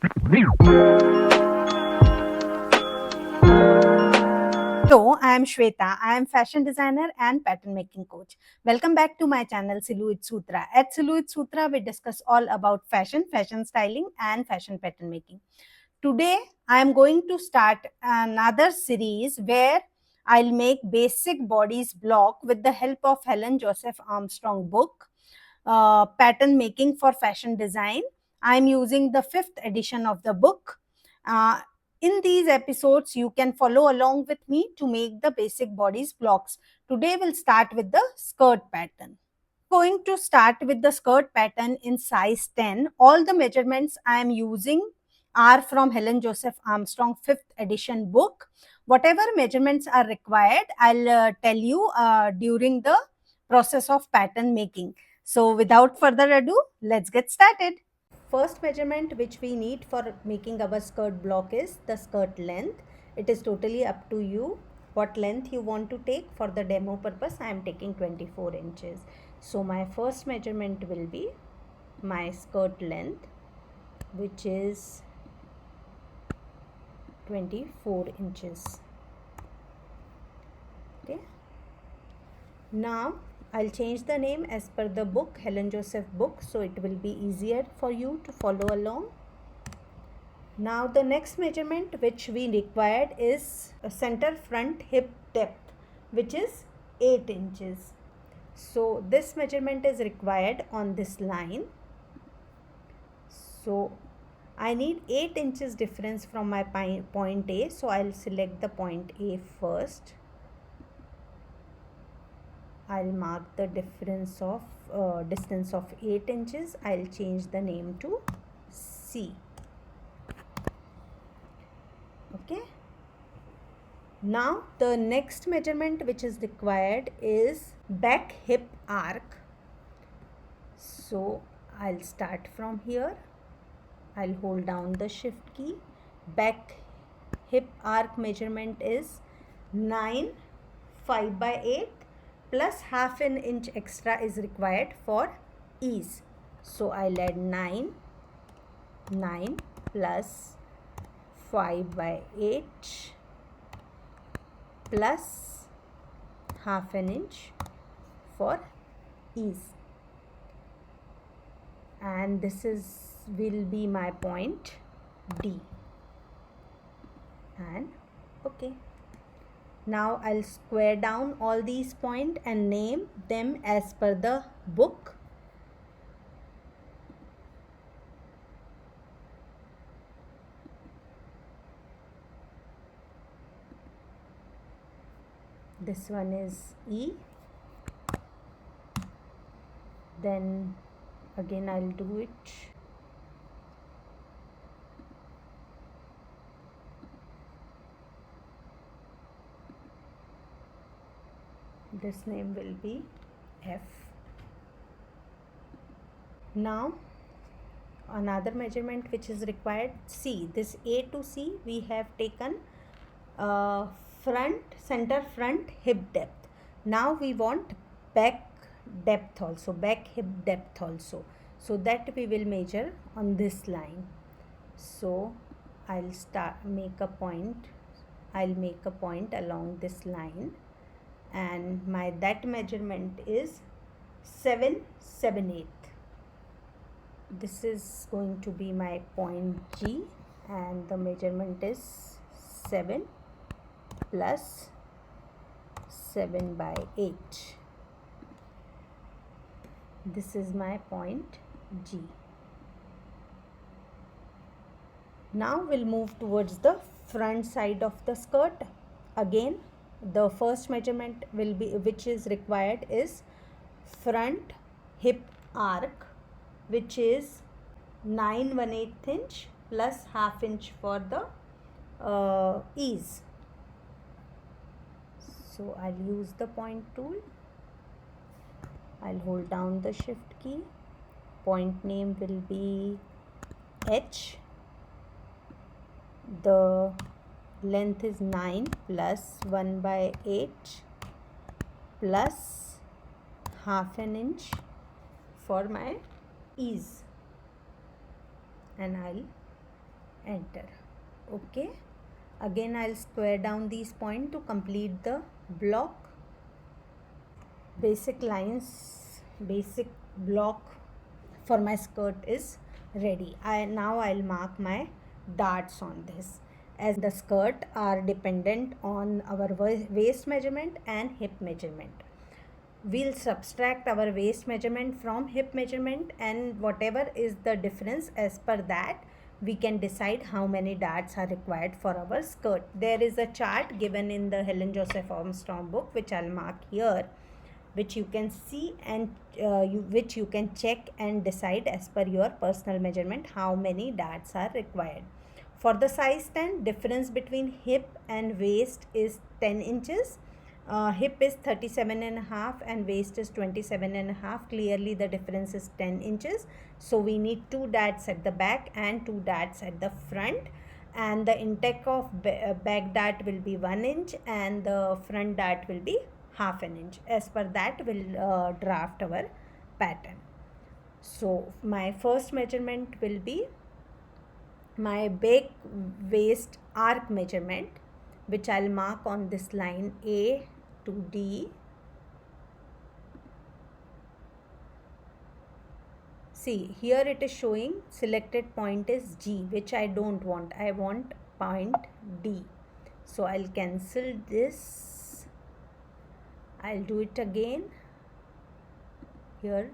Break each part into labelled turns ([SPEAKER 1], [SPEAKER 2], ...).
[SPEAKER 1] Hello, I am Shweta. I am fashion designer and pattern making coach. Welcome back to my channel Silhouette Sutra. At Silhouette Sutra, we discuss all about fashion, fashion styling and fashion pattern making. Today, I am going to start another series where I'll make basic bodies block with the help of Helen Joseph Armstrong book, Pattern Making for Fashion Design. I am using the 5th edition of the book. In these episodes, you can follow along with me to make the basic bodies blocks. Today, we'll start with the skirt pattern. Going to start with the skirt pattern in size 10. All the measurements I am using are from Helen Joseph Armstrong 5th edition book. Whatever measurements are required, I'll tell you during the process of pattern making. So without further ado, let's get started. First measurement which we need for making our skirt block is the skirt length. It is totally up to you what length you want to take. For the demo purpose, I am taking 24 inches. So my first measurement will be my skirt length, which is 24 inches. Okay. Now I'll change the name as per the book, Helen Joseph book, so it will be easier for you to follow along. Now the next measurement which we required is a center front hip depth, which is 8 inches. So this measurement is required on this line. So I need 8 inches difference from my point A, so I'll select the point A first. I'll mark the difference of distance of 8 inches. I'll change the name to C. Okay. Now the next measurement which is required is back hip arc. So I'll start from here. I'll hold down the shift key. Back hip arc measurement is 9 5/8 plus half an inch extra is required for ease. So I'll add 9 plus 5/8 plus half an inch for ease, and this will be my point D. And okay, now I'll square down all these points and name them as per the book. This one is E. Then again I'll do it. This name will be F. Now another measurement which is required, C. This A to C we have taken center front hip depth. Now we want back depth also, back hip depth also, so that we will measure on this line. So I'll make a point along this line, and that measurement is 7/7/8. This is going to be my point G, and the measurement is 7 plus 7/8. This is my point G. Now we'll move towards the front side of the skirt. Again, the first measurement which is required is front hip arc, which is 9/1/8 inch plus half inch for the ease. So I'll use the point tool. I'll hold down the shift key. Point name will be H. The length is 9 plus 1/8 plus half an inch for my ease, and I'll enter. Okay, again I'll square down these points to complete the block. Basic lines, basic block for my skirt is ready. I'll mark my darts on this, as the skirt are dependent on our waist measurement and hip measurement. We'll subtract our waist measurement from hip measurement, and whatever is the difference, as per that we can decide how many darts are required for our skirt. There is a chart given in the Helen Joseph Armstrong book, which I'll mark here, which you can see, and which you can check and decide as per your personal measurement how many darts are required. For the size 10, difference between hip and waist is 10 inches. Hip is 37.5 and waist is 27.5. Clearly the difference is 10 inches. So we need 2 darts at the back and 2 darts at the front, and the intake of back dart will be 1 inch and the front dart will be half an inch. As per that we'll draft our pattern. So my first measurement will be my back waist arc measurement, which I'll mark on this line A to D. See, here it is showing selected point is G, which I don't want. I want point D. So I'll cancel this. I'll do it again. Here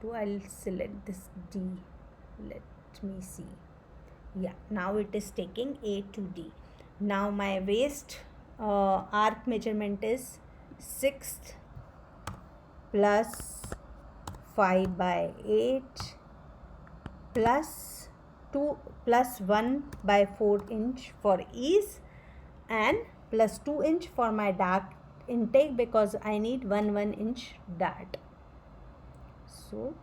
[SPEAKER 1] too I'll select this D. Let me see. Yeah, now it is taking A to D. Now my waist arc measurement is 6 plus 5 by 8 plus 2 plus 1 by 4 inch for ease, and plus 2 inch for my dart intake, because I need 1 inch dart. So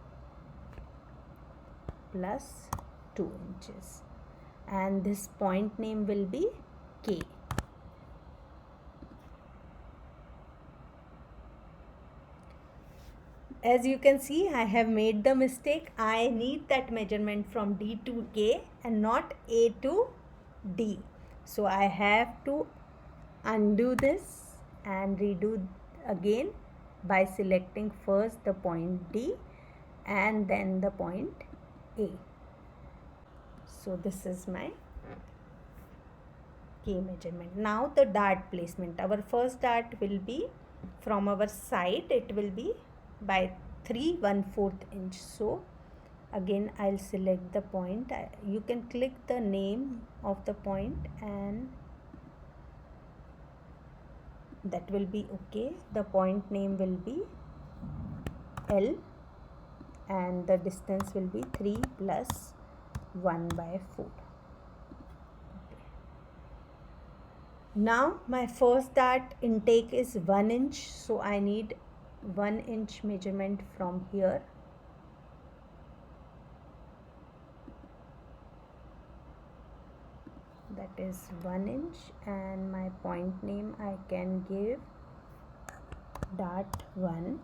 [SPEAKER 1] plus 2 inches, and this point name will be K. As you can see, I have made the mistake. I need that measurement from D to K and not A to D. So I have to undo this and redo again by selecting first the point D and then the point A. So this is my K measurement. Now the dart placement. Our first dart will be from our side. It will be by 3/1/4 inch. So again I'll select the point. You can click the name of the point and that will be okay. The point name will be L and the distance will be 3 plus 1/4. Now my first dart intake is 1 inch, so I need 1 inch measurement from here. That is 1 inch, and my point name I can give dart 1.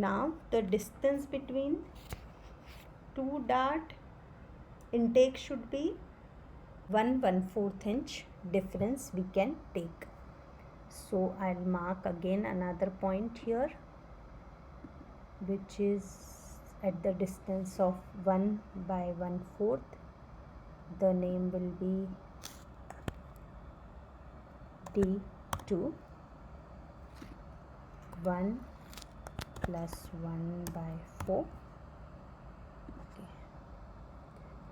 [SPEAKER 1] Now the distance between two dart intake should be 1/4 inch difference we can take. So I'll mark again another point here, which is at the distance of 1/1/4. The name will be D2. 1 plus 1/4.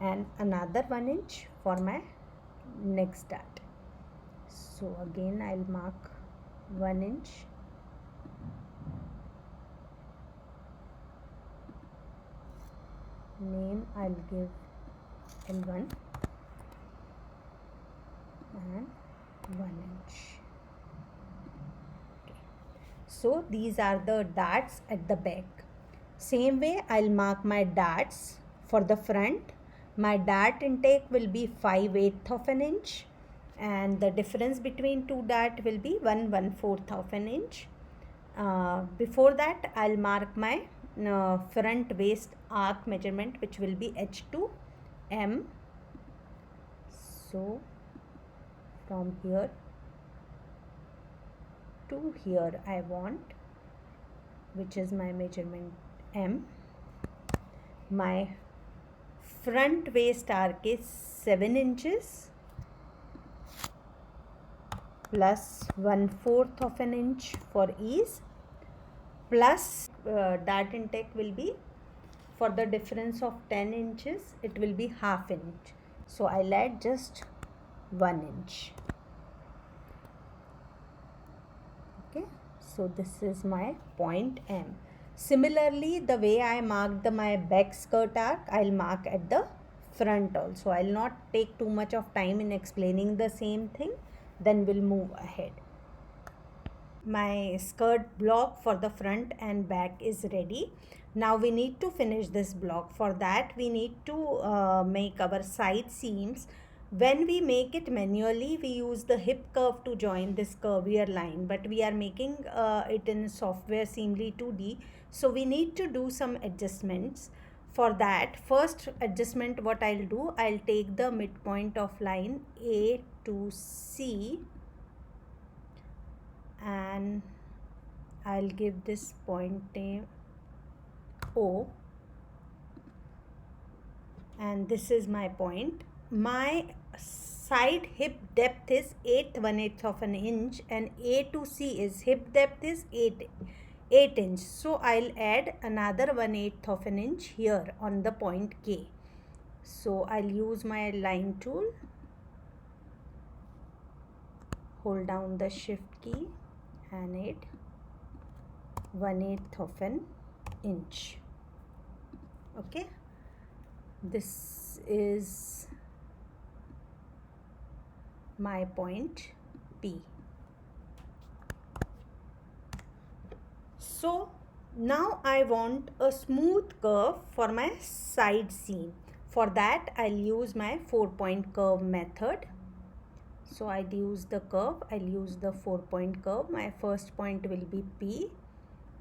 [SPEAKER 1] And another 1 inch for my next dart. So again I'll mark 1 inch. Name I'll give L1 and 1 inch. Okay. So these are the darts at the back. Same way I'll mark my darts for the front. My dart intake will be 5/8 of an inch, and the difference between two dart will be 1/1/4 of an inch. Before that I'll mark my front waist arc measurement, which will be h to m. So from here to here I want, which is my measurement m. My front waist arc is 7 inches plus 1/4 of an inch for ease, plus dart intake will be, for the difference of 10 inches it will be half inch, so I'll add just 1 inch. Okay, so this is my point M. Similarly, the way I marked my back skirt arc, I'll mark at the front also. I'll not take too much of time in explaining the same thing, then we'll move ahead. My skirt block for the front and back is ready. Now we need to finish this block. For that we need to make our side seams. When we make it manually, we use the hip curve to join this curvier line, but we are making it in software Seamly 2D, so we need to do some adjustments. For that, first adjustment what I'll do, I'll take the midpoint of line A to C and I'll give this point name O, and this is my point. My side hip depth is 1/8 of an inch and A to C is hip depth is 8 inch, so I'll add another 1/8 of an inch here on the point K. So I'll use my line tool, hold down the shift key and add 1/8 of an inch. Okay, this is my point P. So now I want a smooth curve for my side seam. For that I'll use my 4-point curve method. So I'll use the curve, I'll use the 4-point curve. My first point will be P,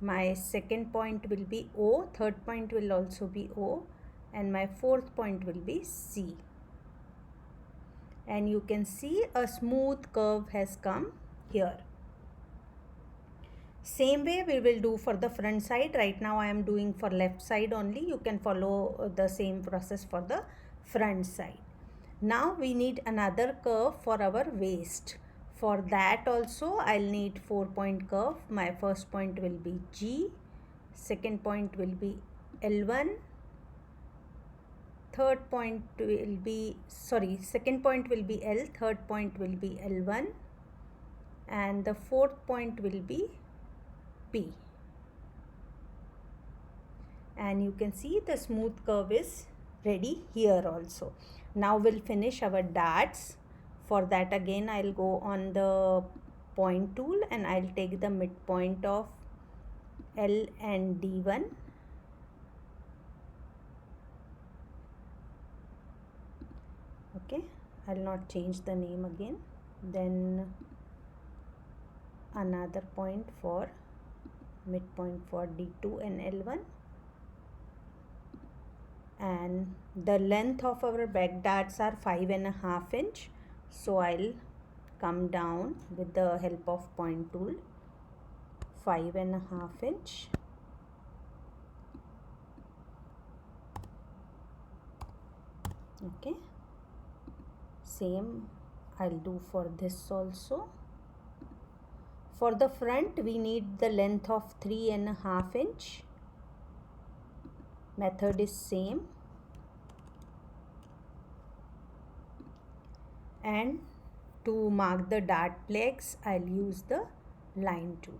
[SPEAKER 1] my second point will be O, third point will also be O, and my fourth point will be C. And you can see a smooth curve has come here. Same way we will do for the front side. Right now I am doing for left side only. You can follow the same process for the front side. Now we need another curve for our waist. For that also I'll need 4-point curve. My first point will be G, second point will be L1, second point will be L, third point will be L1, and the fourth point will be P. And you can see the smooth curve is ready here also. Now we'll finish our darts. For that again I'll go on the point tool and I'll take the midpoint of L and D1. Okay, I'll not change the name again. Then another point for midpoint for D2 and L1. And the length of our back darts are 5.5 inch. So I'll come down with the help of point tool, 5.5 inch. Okay, same I'll do for this also. For the front we need the length of 3.5 inch. Method is same. And to mark the dart legs I'll use the line tool.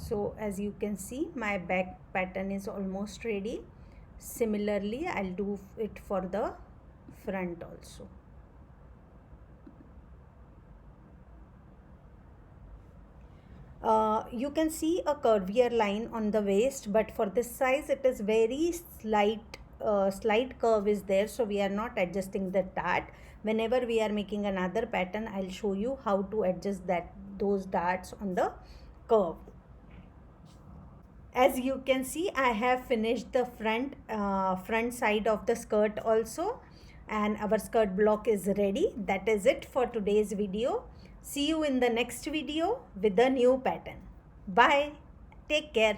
[SPEAKER 1] So as you can see, my back pattern is almost ready. Similarly, I'll do it for the front also. You can see a curvier line on the waist, but for this size it is very slight curve is there, so we are not adjusting the dart. Whenever we are making another pattern, I'll show you how to adjust those darts on the curve. As you can see, I have finished the front side of the skirt also, and our skirt block is ready. That is it for today's video. See you in the next video with a new pattern. Bye. Take care.